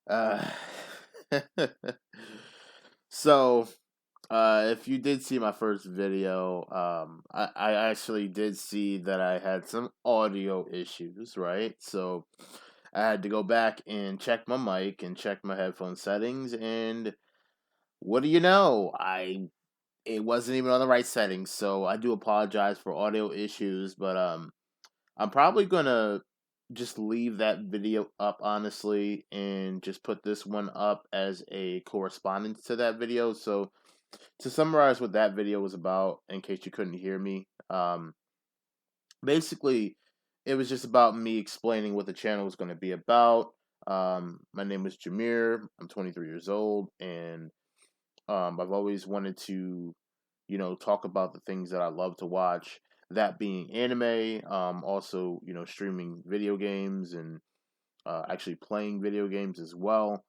Uh, so, if you did see my first video, I actually did see that I had some audio issues, right? So, I had to go back and check my mic and check my headphone settings, and what do you know? It wasn't even on the right settings, so I do apologize for audio issues, but I'm probably gonna just leave that video up, honestly, and just put this one up as a correspondence to that video. So to summarize what that video was about, in case you couldn't hear me, basically it was just about me explaining what the channel was going to be about. My name is Jameer. I'm 23 years old, and I've always wanted to, talk about the things that I love to watch. That being anime, also, streaming video games and actually playing video games as well.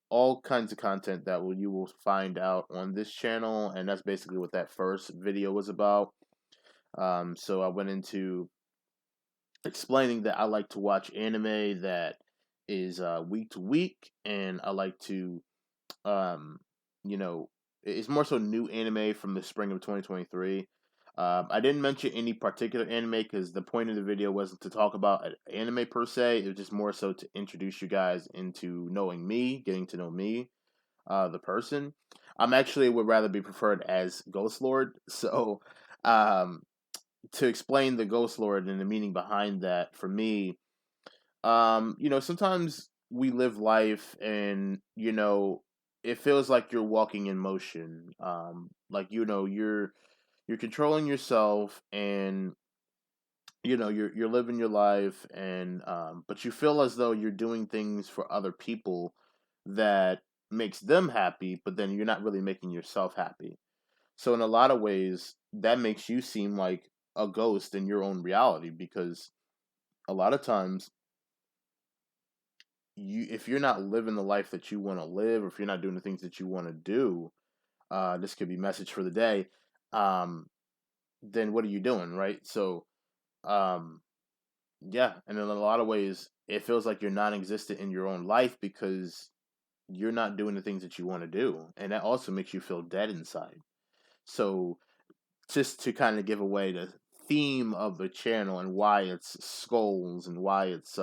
All kinds of content that you will find out on this channel, and that's basically what that first video was about. So I went into explaining that I like to watch anime that is week to week, and I like to um, you know, it's more so new anime from the spring of 2023. I didn't mention any particular anime because the point of the video wasn't to talk about an anime per se. It was just more so to introduce you guys into knowing me, getting to know me, the person. I'm actually would rather be preferred as Ghost Lord. So, um, to explain the Ghost Lord and the meaning behind that, for me, sometimes we live life and, it feels like you're walking in motion. Like, you're controlling yourself and, you're living your life and, but you feel as though you're doing things for other people that makes them happy, but then you're not really making yourself happy. So in a lot of ways, that makes you seem like a ghost in your own reality because a lot of times if you're not living the life that you want to live, or if you're not doing the things that you want to do, this could be message for the day. Um, then what are you doing, right? So, um, yeah, and in a lot of ways, it feels like you're non-existent in your own life because you're not doing the things that you want to do, and that also makes you feel dead inside. So, just to kind of give away the theme of the channel and why it's skulls and why it's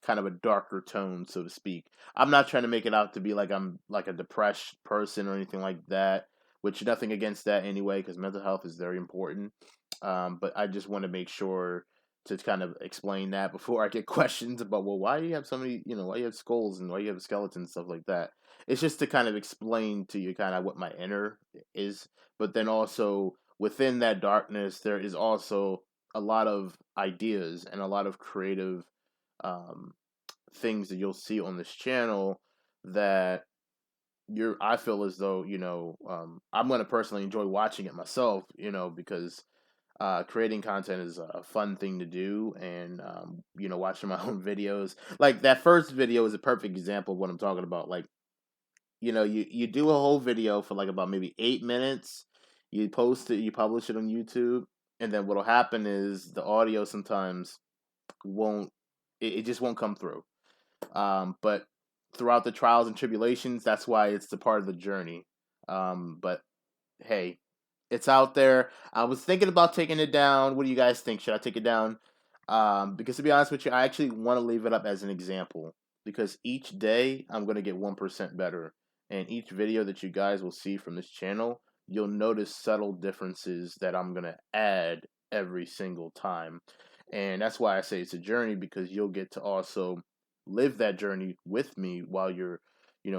kind of a darker tone, so to speak. I'm not trying to make it out to be like I'm like a depressed person or anything like that, which nothing against that anyway, because mental health is very important. But I just want to make sure to kind of explain that before I get questions about, well, why do you have so many, why you have skulls and why you have skeletons, stuff like that. It's just to kind of explain to you kind of what my inner is, but then also within that darkness, there is also a lot of ideas and a lot of creative um, things that you'll see on this channel that I feel as though, I'm going to personally enjoy watching it myself, because creating content is a fun thing to do. And, watching my own videos, like that first video is a perfect example of what I'm talking about. Like, you do a whole video for like about maybe 8 minutes, you post it, you publish it on YouTube, and then what'll happen is the audio sometimes won't, it just won't come through. But throughout the trials and tribulations, that's why it's the part of the journey. But hey, it's out there. I was thinking about taking it down. What do you guys think? Should I take it down? Because to be honest with you, I actually want to leave it up as an example because each day I'm going to get 1% better. And each video that you guys will see from this channel, you'll notice subtle differences that I'm going to add every single time. And that's why I say it's a journey because you'll get to also live that journey with me while you're,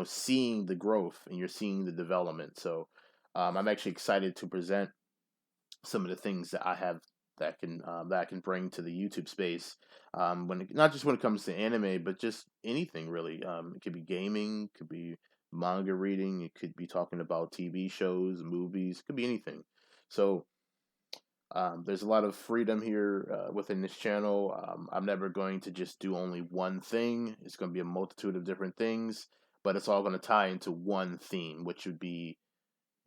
seeing the growth and you're seeing the development. So I'm actually excited to present some of the things that I have that I can bring to the YouTube space. Not just when it comes to anime, but just anything really. It could be gaming, could be manga reading, it could be talking about TV shows, movies, it could be anything. So there's a lot of freedom here within this channel. I'm never going to just do only one thing. It's going to be a multitude of different things, but it's all going to tie into one theme, which would be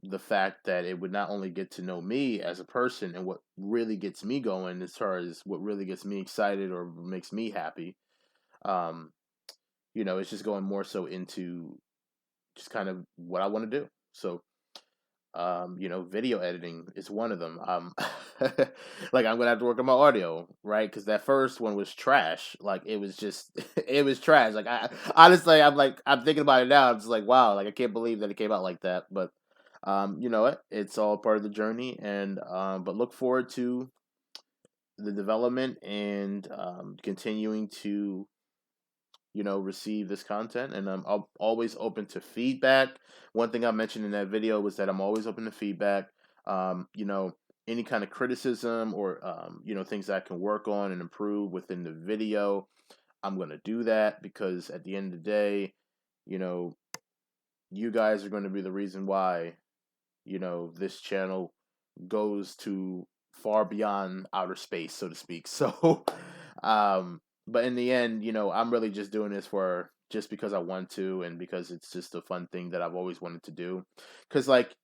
the fact that it would not only get to know me as a person and what really gets me going as far as what really gets me excited or makes me happy. Um, it's just going more so into just kind of what I want to do. So, video editing is one of them. Like I'm gonna have to work on my audio, right? Because that first one was trash. Like it was just, it was trash. Like I honestly, I'm thinking about it now. I'm just like, wow, like I can't believe that it came out like that. But, you know what? It's all part of the journey, and but look forward to the development and continuing to receive this content, and I'm always open to feedback. One thing I mentioned in that video was that I'm always open to feedback. um, you know any kind of criticism or things that I can work on and improve within the video, I'm going to do that, because at the end of the day, you know you guys are going to be the reason why this channel goes to far beyond outer space, so to speak. So, but in the end, I'm really just doing this for just because I want to, and because it's just a fun thing that I've always wanted to do. Because, like,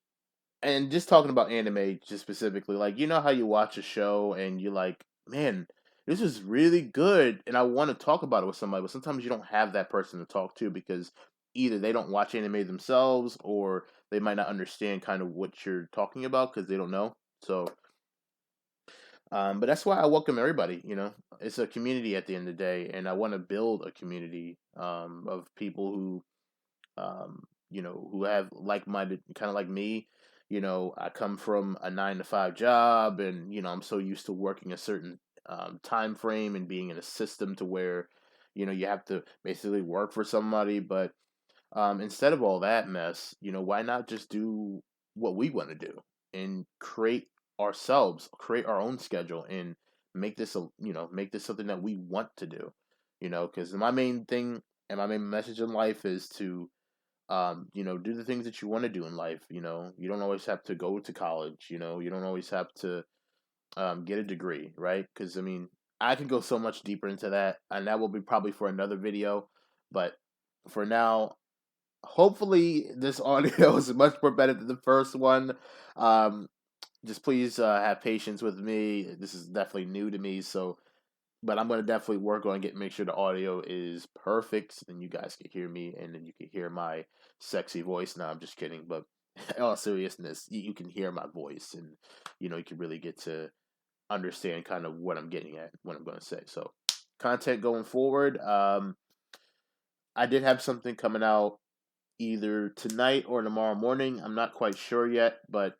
and just talking about anime, just specifically, like, how you watch a show and you're like, man, this is really good, and I want to talk about it with somebody, but sometimes you don't have that person to talk to, because either they don't watch anime themselves, or they might not understand kind of what you're talking about because they don't know. So, but that's why I welcome everybody. It's a community at the end of the day, and I want to build a community of people who have like-minded, kind of like me. I come from a 9 to 5 job, and I'm so used to working a certain time frame and being in a system to where you have to basically work for somebody. But instead of all that mess, why not just do what we want to do and create our own schedule, and make this something that we want to do. Because my main thing and my main message in life is to, do the things that you want to do in life. You don't always have to go to college. You don't always have to get a degree, right? Because I mean, I can go so much deeper into that, and that will be probably for another video. But for now, hopefully this audio is much more better than the first one. Um, just please have patience with me. This is definitely new to me, so but I'm gonna definitely work on make sure the audio is perfect, so then you guys can hear me, and then you can hear my sexy voice. No, I'm just kidding, but in all seriousness, you can hear my voice, and you can really get to understand kind of what I'm getting at, what I'm gonna say. So, content going forward. I did have something coming out either tonight or tomorrow morning. I'm not quite sure yet, but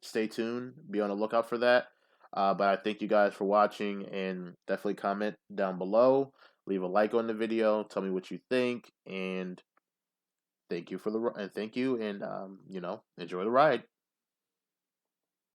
stay tuned. Be on the lookout for that. But I thank you guys for watching, and definitely comment down below. Leave a like on the video. Tell me what you think, and thank you, and enjoy the ride.